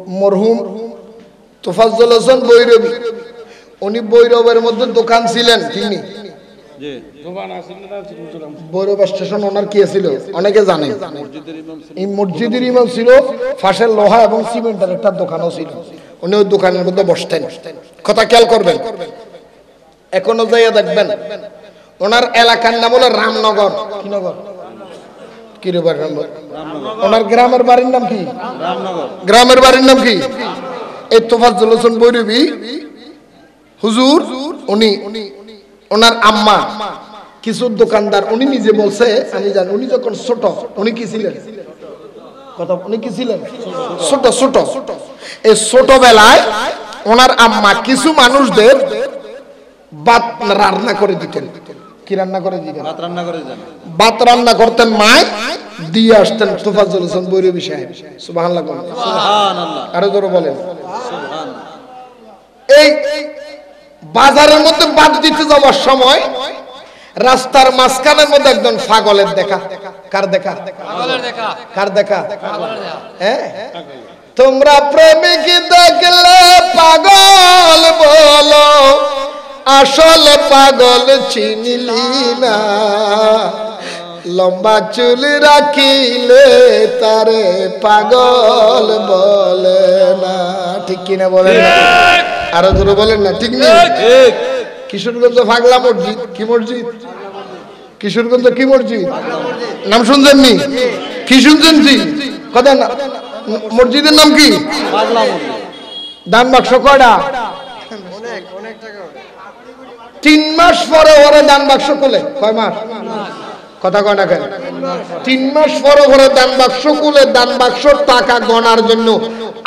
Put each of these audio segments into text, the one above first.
মরহুম তোফাজ্জল হোসেন বৈরবী, উনি বৈরবের মধ্যে দোকান ছিলেন। তিনি বৈরব স্টেশন ওনার কি ছিল অনেকে জানেন। এই মসজিদের ইমাম ছিল, ফাঁসের লোহা এবং সিমেন্টের একটা দোকানও ছিল। উনি ওই দোকানের মধ্যে বসতেন। কথা খেয়াল করবেন, এখনো যাইয়া দেখবেন। ওনার এলাকার নাম হলো রামনগর। কি নগর? কি রে বাড়ির নাম? ওনার গ্রামের বাড়ির নাম কি? গ্রামের বাড়ির নাম কি? এই তোফাজ্জল হোসেন বৈরবী হুজুর, উনি ওনার আম্মা কিছু দোকানদার, উনি নিজে বলছে, আমি জানি উনি যখন ছোট, উনি কি ছিলেন? কথা, উনি কি ছিলেন? ছোট ছোট। এই ছোটবেলায় ওনার আম্মা কিছু মানুষদের ভাত রান্না করে দিতেন। কি রান্না করে দিতেন? ভাত রান্না করতেন, মায় দিয়ে আসতেন তোফাজ্জল হোসেন বৈরবী সাহেব। সুবহানাল্লাহ, সুবহানাল্লাহ, আরো জোরে বলেন। এই বাজারের মধ্যে ভাত দিতে যাওয়ার সময় রাস্তার মাঝখানের মধ্যে একজন পাগলের দেখা। কার দেখা? কার দেখা? হ্যাঁ, তোমরা প্রেমিক দেখলে পাগল বলো, আসলে পাগল চিনলি না, লম্বা চুল রাখিলে তারে পাগল বলে না। ঠিক কিনা বলেন? আরো ধরে বলেন না, ঠিক নেই? কিশোরগঞ্জ পাগলা মসজিদ। কি মসজিদ? কিশোরগঞ্জ কি মসজিদ? নাম শুনছেন নি? কি শুনছেন? জি, কথা না। মসজিদের নাম কি? দান বাক্স কয়টা? 3 মাস পরে ওরা দান বাক্স খুলে। কয় মাস? কথা কয় না কেন? 3 মাস পরে ওরা দান বাক্স খুলে, দান বাক্সর টাকা গণার জন্য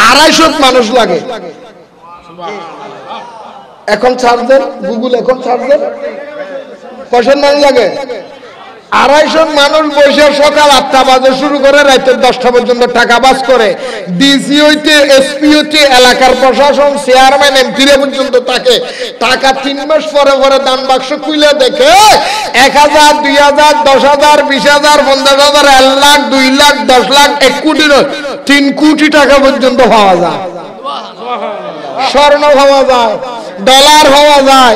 250 মানুষ লাগে। এখন চার্জ দেন, গুগল এখন চার্জ দেন, কয়জন মানুষ লাগে? 250 মানুষ বসে সকাল 8টা বাজে শুরু করে রাতের 10টা পর্যন্ত টাকা বাজ করে। ডিসি হইতে, এসপি হইতে, এলাকার প্রশাসন, চেয়ারম্যান, এমপিরা পর্যন্ত থাকে। টাকা 3 মাস পরে পরে দান বাক্স খুলে দেখে 1000, 2000, 10000, 20000, 50,000, 1 লাখ, 2 লাখ, 10 লাখ, 1 কোটি, 3 কোটি টাকা পর্যন্ত পাওয়া যায়। স্বর্ণ পাওয়া যায়, ডলার পাওয়া যায়,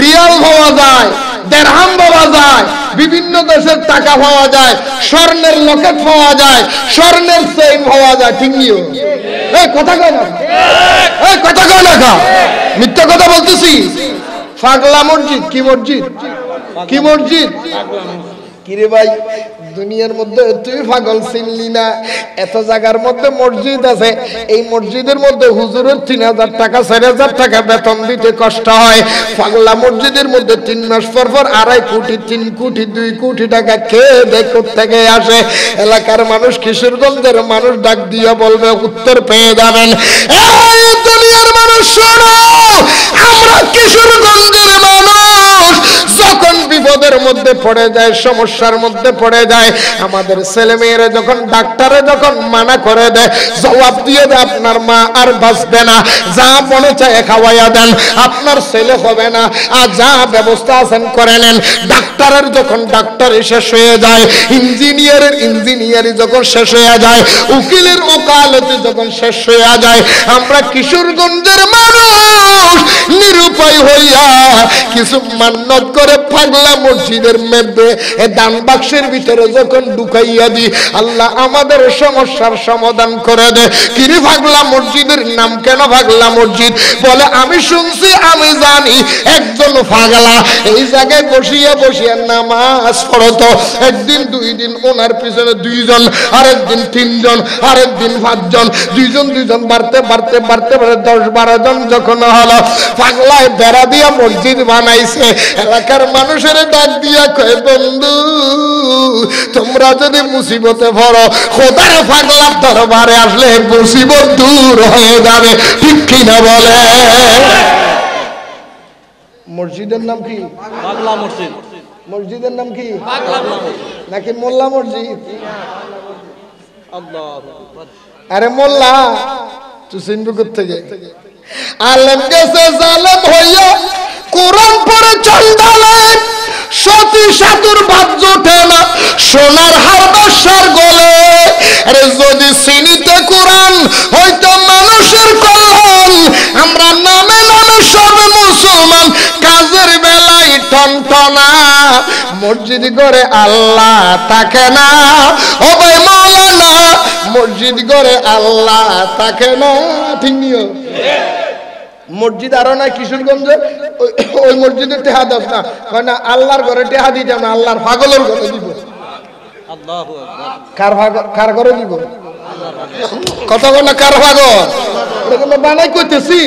রিয়াল পাওয়া যায়, দিরহাম পাওয়া যায়, বিভিন্ন দেশের টাকা পাওয়া যায়, স্বর্ণের লকেট পাওয়া যায়, স্বর্ণের চেইন পাওয়া যায়। ঠিক নিও? এই কথা কয় না, এই কথা কয় না, মিথ্যা কথা বলতেছি। পাগলা মসজিদ। কি মসজিদ? কি মসজিদ? কিরে ভাই, দুনিয়ার মধ্যে তুই পাগল চিনলি না? এত জায়গার মধ্যে মসজিদ আছে, এই মসজিদের মধ্যে হুজুরের 3000 টাকা 4000 টাকা বেতন দিতে কষ্ট হয়। পাগলা মসজিদের মধ্যে 3 মাস পর পর 2.5 কোটি, 3 কোটি, 2 কোটি টাকা খেয়ে দেখ থেকে আসে। এলাকার মানুষ, কিশোরগঞ্জের মানুষ ডাক দিয়া বলবে, উত্তর পেয়ে যাবেন। এই দুনিয়ার মানুষ শোনো, আমরা কিশোরগঞ্জের মানুষ যখন বিপদের মধ্যে পড়ে যায়, সমস্যার মধ্যে পড়ে যায়, আমাদের ছেলে মেয়েরা যখন ডাক্তারে যখন মানা করে দেয়, জবাব দিয়ে দেয় আপনার মা আর বাঁচবে না, যা মনে চায় খাওয়াইয়া দেন, আপনার ছেলে হবে না, আর যা ব্যবস্থা আছেন করে নেন। ডাক্তারের যখন ডাক্তারি শেষ হয়ে যায়, ইঞ্জিনিয়ারের ইঞ্জিনিয়ারি যখন শেষ হয়ে যায়, উকিলের ওকালতি যখন শেষ হয়ে যায়, আমরা কিশোরগঞ্জের মানুষ নিরুপায় হইয়া কিছু মান্নত করে পাগলা মসজিদের মধ্যে দান বাক্সের ভিতরে যখন ঢুকাইয়া দি, আল্লাহ আমাদের সমস্যার সমাধান করে দে। কিরে পাগলা মসজিদের নাম কেন পাগলা মসজিদ? বলে, আমি শুনছি, আমি জানি একজন পাগলা এই জায়গায় বসিয়া বসিয়া নামাজ পড়তো। একদিন 2 দিন ওনার পিছনে 2 জন, আরেকদিন 3 জন, আরেকদিন 5 জন, 2 জন 2 জন বাড়তে বাড়তে বাড়তে বাড়তে 10-12 জন যখন হলো, পাগলায় বেড়া দিয়া মসজিদ বানাইছে। এলাকার মানুষের ডাক দিয়া কয়, বন্ধু তোমরা যদি মুসিবতে পড়ো, খোদার পাগলার দরবারে আসলে মুসিবত দূর হয়ে যাবে। ঠিক কিনা বলে? মসজিদের নাম কি? পাগলা মসজিদ। মসজিদের নাম কি? পাগলা মসজিদ নাকি মোল্লা মসজিদ? আরে মোল্লা তুই চিনবি কোত্থেকে? আলেম গেছে জালেম হইয়া, কোরআন পড়ে চন্দালে, সতী সাধুর বাদ জোটে না, সোনার হার বাসার গলে। আরে যদি চিনিতে কোরআন হয়তো মানুষ টনটনা, মসজিদ করে আল্লাহ থাকে না। ও ভাই মাওলানা, মসজিদ করে আল্লাহ থাকে না। ঠিক নিও মসজিদ আরো নাই কিশোরগঞ্জে, ওই মসজিদে টেহা দাস না, কয় না আল্লাহর ঘরে টেহা দিতাম না, আল্লাহর পাগলের ঘরে দিব। কার ঘরে দিব? কত না কার পাগল বানাই কইতেছি?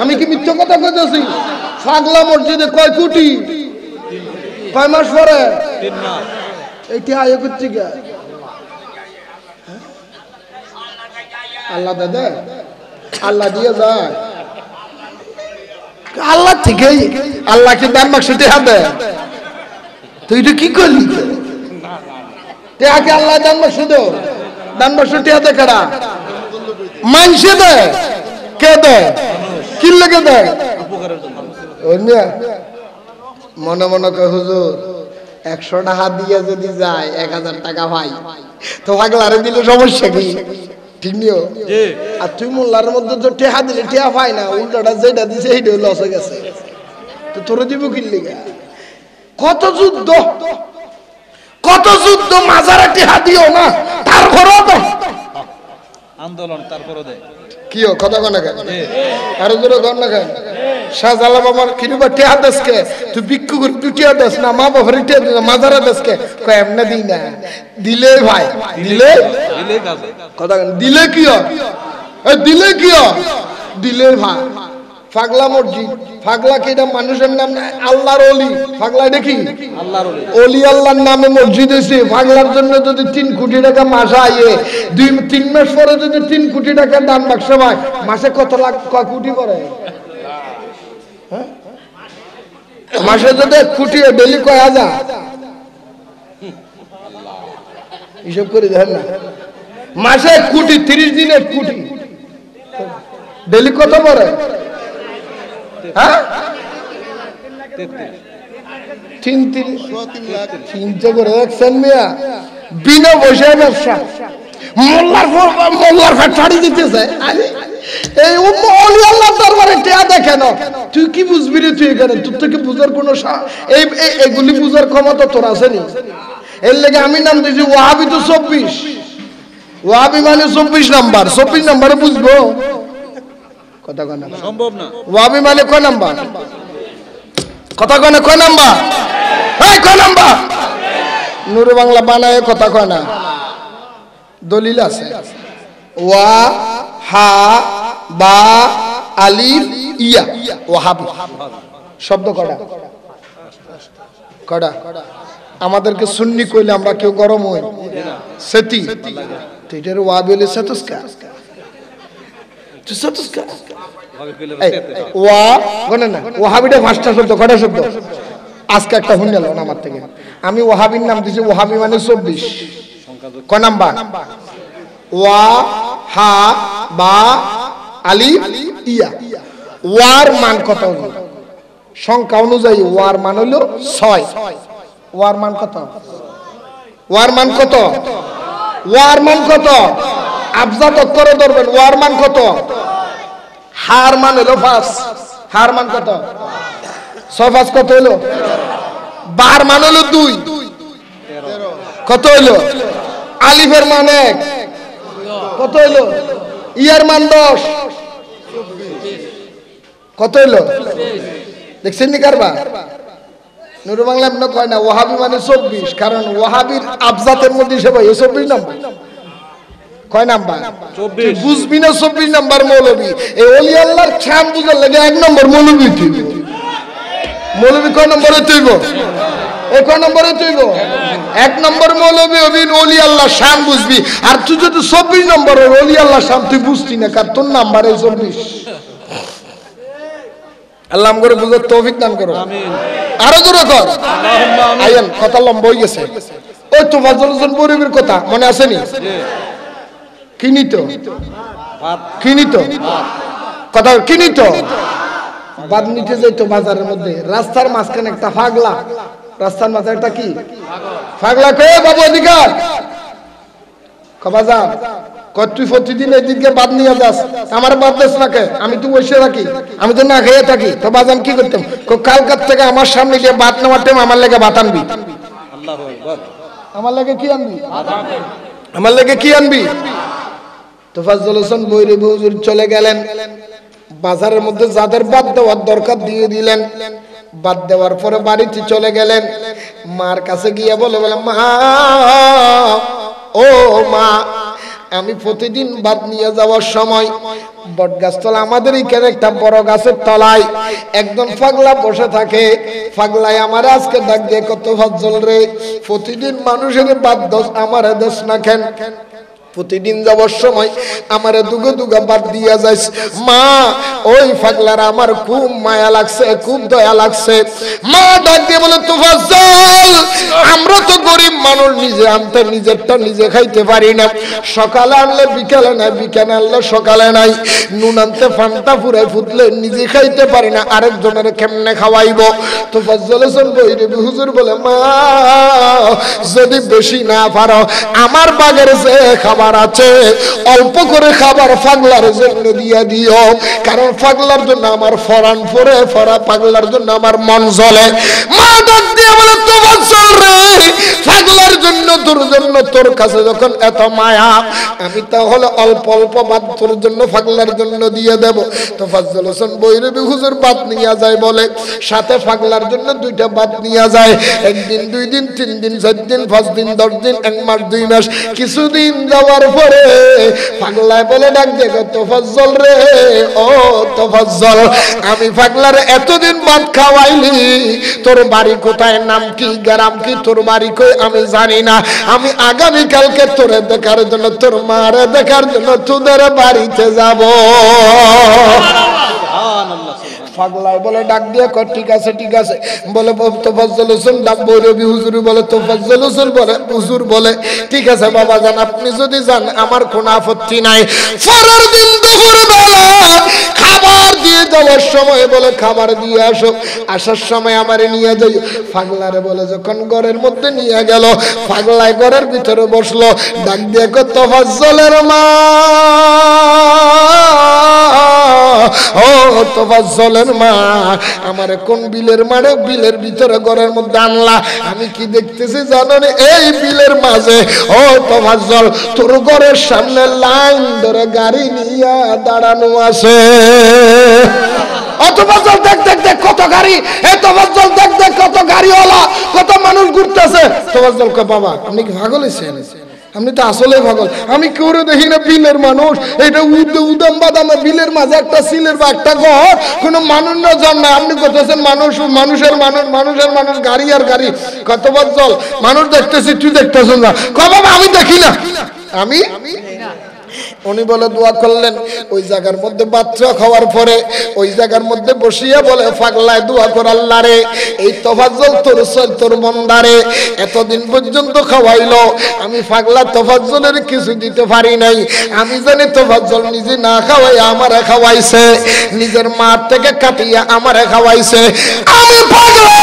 আমি কি মিথ্যা কথা কইতেছি? পাগলা মসজিদে কয় কোটি, কয় মাস পরে এইটা আয় করছি গা আল্লাহ দাদা, আল্লাহ দিয়ে যায় আল্লাহ থেকেই। আল্লাহ কি দান বাক্স টেহা দেয়? তুই তো কি করলি? টেহাকে আল্লাহ দান বাক্স দেও, দান বাক্স টেহা দেয় কারা? মানসে দেয়। কে দেয়? কি লেগে দেয়? মনে মনে কয় হুজুর 100 টাকা দিয়ে যদি যায় 1000 টাকা ভাই, তো পাগলারে দিলে সমস্যা কি? ঠিক নিও। আর তুই মোল্লার মধ্যে তো টেহা দিলে টেহা পাই না, উল্টাটা যেটা দিছে সেইটা লস হয়ে গেছে, তো তোর দিব কি লিগা? কত যুদ্ধ, কত যুদ্ধ, মাজারে টেহা দিও না, তারপরও দেয় আন্দোলন, তারপরও দেয় কি কথা কন না কেন? আরো জোরে কন না কেন? শাহজালাল আমার কিনুবা টেহা দেশকে, তুই ভিক্ষু করে তুই টেহা দেশ না, মা বাবার টেহা দিস না, মাজারে দেশকে কয় এমনি দিই না, দিলে ভাই দিলে কথা দিলে কি হয়? দিলে কি হয়? দিলে ভাই। পাগলা মসজিদ, পাগলা কি এটা মানুষের নাম না? আল্লাহর ওলি। পাগলা দেখি আল্লাহর ওলি, ওলি আল্লাহর নামে মসজিদ হয়েছে। পাগলার জন্য যদি 3 কোটি টাকা মাসে আইয়ে, 2-3 মাস পরে যদি 3 কোটি টাকা দান বাক্স হয়, মাসে কত লাখ কয় কোটি করে? মাসে যদি 1 কোটি, ডেলি কয় হাজার? হিসাব করে দেখেন না, মাসে 1 কোটি, 30 দিনে 1 কোটি, ডেলি কত পড়ে? হ্যাঁ 3 করে একশন মিয়া বিনা পয়সায় ব্যবসা। মোল্লার ছাড়ি দিতেছে এই ওলি আল্লাহর দরবারে টিয়া দেখে না। তুই কি বুঝবি রে? তুই এখানে তোর থেকে বুঝার কোনো এইগুলি বুঝার ক্ষমতা তোর আছে নি? এর লেগে আমি নাম দিয়েছি ওয়াহাবি। তো 24 ওয়াহাবি মানে 24 নাম্বার। 24 নাম্বারে বুঝবো কথা কয় না, সম্ভব না। ওয়াহাবি মানে কয় নাম্বার? কথা কয় না, কয় নাম্বার? এই কয় নাম্বার? নূরে বাংলা বানায় কথা কয় না, দলিল আছে। ওয়া হা বা আলিফ ইয়া, ওয়াহাবি শব্দ কয়টা? কয়টা? আমাদেরকে সুন্নি কইলে আমরা কেউ গরম হই সেটি এটার ওয়াহাবি হলে সাতস্কা ওয়া গনে না। ওয়াহাবিটা 5টা শব্দ, কয়টা শব্দ? আজকে একটা শুনে গেল আমার থেকে। আমি ওয়াহাবির নাম দিয়েছি ওয়াহাবি মানে 24। কয় নাম্বার? ওয়া হা বা আলিফ ইয়া। ওয়ার মান কত? সংখ্যা অনুযায়ী ওয়ার মান হলো 6। ওয়ার মান কত? ওয়ার মান কত? ওয়ার মান কত? আবজাদ অক্ষরে ধরবেন। ওয়ার মান কত? হার মান হলো 5। হার মান কত? 6 5 কত হলো? বার মান হলো 2। কত হলো? আলিফের মান 1। কত হলো? ইয়ার মান 10। কত হলো? দেখছেন নি কারবা? নুরু বাংলা আপনি কয় না ওয়াহাবি মানে 24, কারণ ওয়াহাবির আবজাতের মধ্যে সবাই 24 নাম্বার। কয় নাম্বার? 24। বুঝবি না 24 নাম্বার মৌলবী। এই ওলি আল্লাহর শান বুঝার লাগে 1 নম্বর মৌলবী তুইব। মৌলবী কয় নম্বরে তুইব? এই কয় নম্বরে তুইব? 1 নম্বর মৌলবী হবিন, ওলি আল্লাহর শান বুঝবি। আর তুই যদি 24 নম্বরের ওলি আল্লাহর শান তুই বুঝতি না, কারণ তোর নাম্বার 24। আল্লাহ করে বুঝার তৌফিক দান করো, আমিন। আরো জোরে কর আল্লাহুম্মা আমিন। আইন কথা লম্বা হয়ে গেছে। ওই তো ফাজলুল পরিবের কথা মনে আছে নি? কিনিত ভাত, কিনিত কথা, কিনিত বাদ নিতে যাইতো বাজারের মধ্যে। রাস্তার মাঝখানে একটা পাগলা, রাস্তার মাঝে একটা কি পাগলা, কয়ে বাবু অধিকার কবাজার কয় তুই প্রতিদিন এদিকে বাদ নিয়ে যাস, আমার বাদ দেস না কে? আমি তো বসে থাকি, আমি তো না খেয়ে থাকি। তো বাজান কি করতাম? কালকার থেকে আমার সামনে গিয়ে বাদ নেওয়ার টাইম আমার লেগে বাত আনবি। আমার লেগে কি আনবি? আমার লেগে কি আনবি? তোফাজ্জল হোসেন বৈরবী হুজুর চলে গেলেন, বাজারের মধ্যে যাদের বাদ দেওয়ার দরকার দিয়ে দিলেন। বাদ দেওয়ার পরে বাড়িতে চলে গেলেন, মার কাছে গিয়ে বলে মা, ও মা, আমি প্রতিদিন বাদ নিয়ে যাওয়ার সময় বটগাছতলা, আমাদের এখানে একটা বড় গাছের তলায় একজন পাগলা বসে থাকে। পাগলায় আমার আজকে ডাক দিয়ে কত তোফাজ্জল রে, প্রতিদিন মানুষের বাদ দোষ আমার দেশ না কেন? প্রতিদিন যাওয়ার সময় আমারে দুগো দুগা বাদ দিয়া যাইস। মা, ওই পাগলার আমার খুব মায়া লাগছে, খুব দয়া লাগছে। মা ডাক দিয়ে বলে তোফাজ্জল, আমরা তো গরিব মানুষ, নিজে আনতে নিজেরটা নিজে খাইতে পারি না। সকালে আনলে বিকালে নাই, বিকালে আনলে সকালে নাই। নুন আনতে ফান্তা ফুরাই ফুটলে নিজে খাইতে পারি না, আরেকজনের কেমনে খাওয়াইব? তোফাজ্জল হোসেন বৈরবী হুজুর বলে মা, যদি বেশি না পারো, আমার বাগের যে খাবার আছে অল্প করে খাবার পাগলার জন্য দিয়া দিও, কারণ পাগলার জন্য আমার ফরান ফরে ফরা, পাগলার জন্য আমার মন জ্বলে। মা ডাক দিয়ে বলে তোফাজ্জল রে, পাগলার জন্য তোর জন্য, তোর কাছে যখন এত মায়া, আমি তাহলে অল্প অল্প বাদ তোর জন্য পাগলার জন্য দিয়ে দেব। তোফাজ্জল হোসেন বৈরবী হুজুর বাদ নিয়ে যায় বলে, সাথে পাগলার জন্য 2টা বাদ নিয়ে যায়। একদিন, 2 দিন, 3 দিন, 4 দিন, 5 দিন, 10 দিন, 1 মাস, 2 মাস, কিছুদিন যাওয়ার পরে পাগলায় বলে ডাক দিয়ে তোফাজ্জল রে, ও তোফাজ্জল, আমি পাগলার এতদিন বাদ খাওয়াইলি, তোর বাড়ি কোথায়, নাম কি, গ্রাম কি, তোর বাড়ি কই আমি জানি না। আমি আগামী কালকে তোরে দেখার জন্য, তোর মারে দেখার জন্য তোদের বাড়িতে যাব। পাগলায় বলে ডাক দিয়ে ঠিক আছে, ঠিক আছে। বলে তোফাজ্জল হোসেন ডাক বৈরবী হুজুর বলে, তোফাজ্জল হোসেন বলে হুজুর বলে ঠিক আছে বাবা যান, আপনি যদি যান আমার কোনো আপত্তি নাই। পরের দিন দুপুরবেলা খাবার দিয়ে যাওয়ার সময় বলে খাবার দিয়ে আসো, আসার সময় আমারে নিয়ে যাই। পাগলারে বলে যখন ঘরের মধ্যে নিয়ে গেল, পাগলায় ঘরের ভিতরে বসলো, ডাক দিয়ে তোফাজ্জলের মা, ও তোফাজ্জলের মা, আমারে কোন বিলের মারে, বিলের ভিতরে ঘরের মধ্যে আনলা? আমি কি দেখতেছি জানো না, এই বিলের মাঝে ও তোফাজ্জল তোর ঘরের সামনে লাইন ধরে গাড়ি নিয়ে দাঁড়ানো আছে। তোফাজ্জল দেখ দেখ দেখ কত গাড়ি, এ তোফাজ্জল দেখ দেখ কত গাড়িওয়ালা, কত মানুষ ঘুরতেছে। তোফাজ্জল কয় বাবা আপনি কি পাগল হয়েছেন? আপনি তো আসলে পাগল, আমি কেউ দেখি না বিলের মানুষ, এটা উদাম বাদাম বিলের মাঝে একটা সিলের বা একটা ঘর, কোনো মানুষ না জন্মায়। আপনি করতেছেন মানুষ, মানুষের মানুষ, মানুষের মানুষ, গাড়ি আর গাড়ি। কত বছর মানুষ দেখতেছি, তুই দেখতেছেন না? কয় বাবা আমি দেখি না, আমি উনি বলে দোয়া করলেন। ওই জায়গার মধ্যে বাচ্চা খাওয়ার পরে ওই জায়গার মধ্যে বসিয়া বলে পাগলায় দোয়া কর, আল্লাহ রে এই তোফাজ্জল তোর মন্দারে এতদিন পর্যন্ত খাওয়াইলো, আমি পাগলা তোফাজ্জলের কিছু দিতে পারি নাই। আমি জানি তোফাজ্জল নিজে না খাওয়াই আমারে খাওয়াইছে, নিজের মা থেকে কাটিয়া আমারে খাওয়াইছে। আমি পাগলা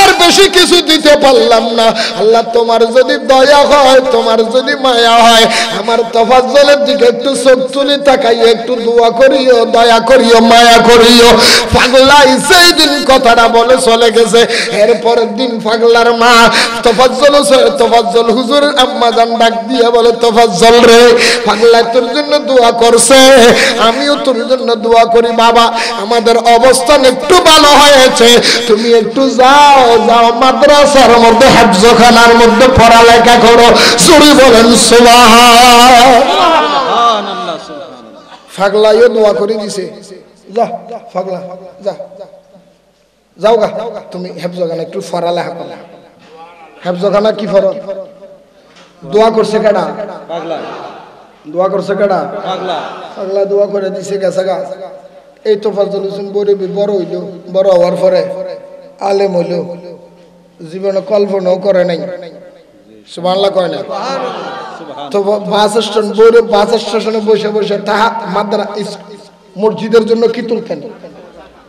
আর বেশি কিছু দিতে পারলাম না। আল্লাহ তোমার যদি দয়া হয়, তোমার যদি মায়া হয়, আমার তোফাজ্জলের দিকে একটু চোখ তুলি তাকাইয়ে একটু দোয়া করিও, দয়া করিও, মায়া করিও। পাগলাই সেই দিন কথাটা বলে চলে গেছে। এরপরের দিন পাগলার মা তোফাজ্জল হুজুরের আম্মা জান ডাক দিয়ে বলে তোফাজ্জল রে, পাগলা তোর জন্য দোয়া করছে, আমিও তোর জন্য দোয়া করি বাবা। আমাদের অবস্থান একটু ভালো হয়েছে, তুমি একটু যাও, যাও মাদ্রাসার মধ্যে হাফজখানার মধ্যে পড়ালেখা করো। জোরে বলেন সুবহানাল্লাহ। পাগলাইও দোয়া করে দিছে, যা পাগলা যা, যাও গা তুমি হাফজখানা একটু পড়ালেখা করো। হাফজখানা কি ফরজ? দোয়া করছে কেডা? পাগলা। দোয়া করছে কেডা? পাগলা। পাগলা দোয়া করে দিছে গেছে গা। এই তোফাজ্জল হোসেন বৈরবী বড় হইল, বড় হওয়ার পরে আলেম হইল, জীবনে কল্পনাও করে নাই। সুবহানাল্লাহ কয় না? তো বাস স্টেশনে বসে বসে তাহা মাদ্রাসা মসজিদের জন্য কি তুলতেন?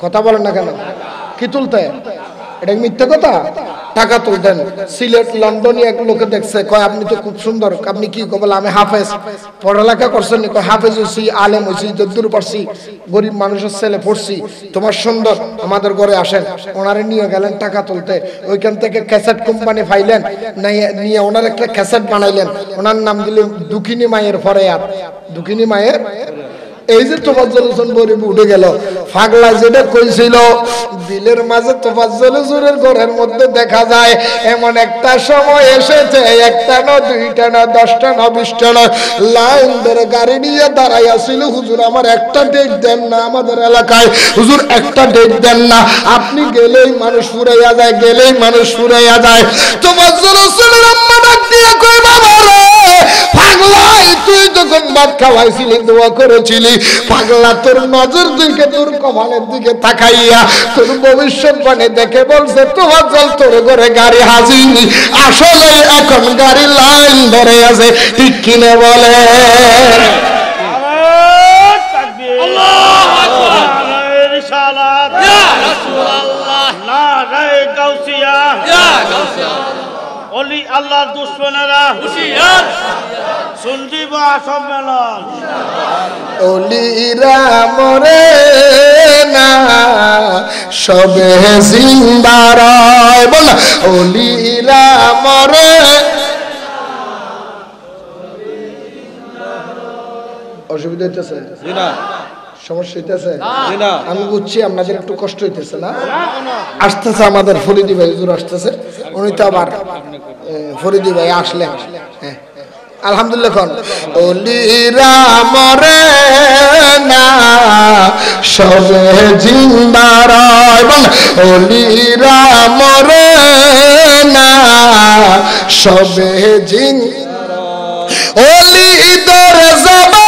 কথা বলেন না কেন? কি তুলতেন? এটা মিথ্যা কথা? টাকা তুলতেন। সিলেট লন্ডনে এক লোকে দেখছে, কয় আপনি তো খুব সুন্দর, আপনি কি বলে? আমি হাফেজ। পড়ালেখা করছেন? কয় হাফেজ হইছি, আলেম হইছি, যদ্দূর পারছি, গরিব মানুষের ছেলে পড়ছি, তোমার সুন্দর, আমাদের ঘরে আসেন। ওনারে নিয়ে গেলেন টাকা তুলতে। ওইখান থেকে ক্যাসেট কোম্পানি পাইলেন, নিয়ে ওনার একটা ক্যাসেট বানাইলেন, ওনার নাম দিলেন দুঃখিনী মায়ের ফরিয়াদ। দুঃখিনী মায়ের, এই যে তোফাজ্জল হোসেন গরিব উঠে গেল, পাগলা যেটা কইছিল দিলের মাঝে তোফাজ্জল হুজুরের ঘরের মধ্যে দেখা যায় এমন একটা সময় এসেছে, একটা না, দুইটা না, 10টা না, 20টা না, লাইন ধরে গাড়ি নিয়ে দাঁড়াই আসছিল, হুজুর আমার একটা ডেট দেন না, আমাদের এলাকায় হুজুর একটা ডেট দেন না, আপনি গেলেই মানুষ ফুরাইয়া যায়, গেলেই মানুষ ফুরাইয়া যায়। তোফাজ্জল হোসেনের আম্মা ডাক দিয়ে কই, বাবা রে পাগলাই, তুই যখন ভাত খাওয়াইছিলি, দোয়া করেছিলি, পাগলা তোর নজর দিকে, তোর কপালের দিকে তাকাইয়া তোর ভবিষ্যৎবাণী দেখে বলছে তোফাজ্জল তোর ঘরে গাড়ি হাজির, আসলে এখন গাড়ি লাইন ধরে আছে, ঠিক কিনে বলে? অলি আল্লাহর দুশমনেরা হুঁশিয়ার, শুনজিব সম্মেলন। অলিরা মরে না, সবে জিন্দা রয়, বল অলিরা মরে। অসুবিধা হইতেছে? সমস্যা হইতেছে? আমি বুঝছি আপনাদের একটু কষ্ট হইতেছে না? আসতেছে আমাদের ফরিদি ভাই হুজুর আসতেছে, উনি তো আবার ফরিদি ভাই আসলে, হ্যাঁ আলহামদুলিল্লাহ। কোন অলিরা মরে না, সবে জিন্দা রয়, বল অলিরা মরে না, সবে জিন্দা। অলিদের জবান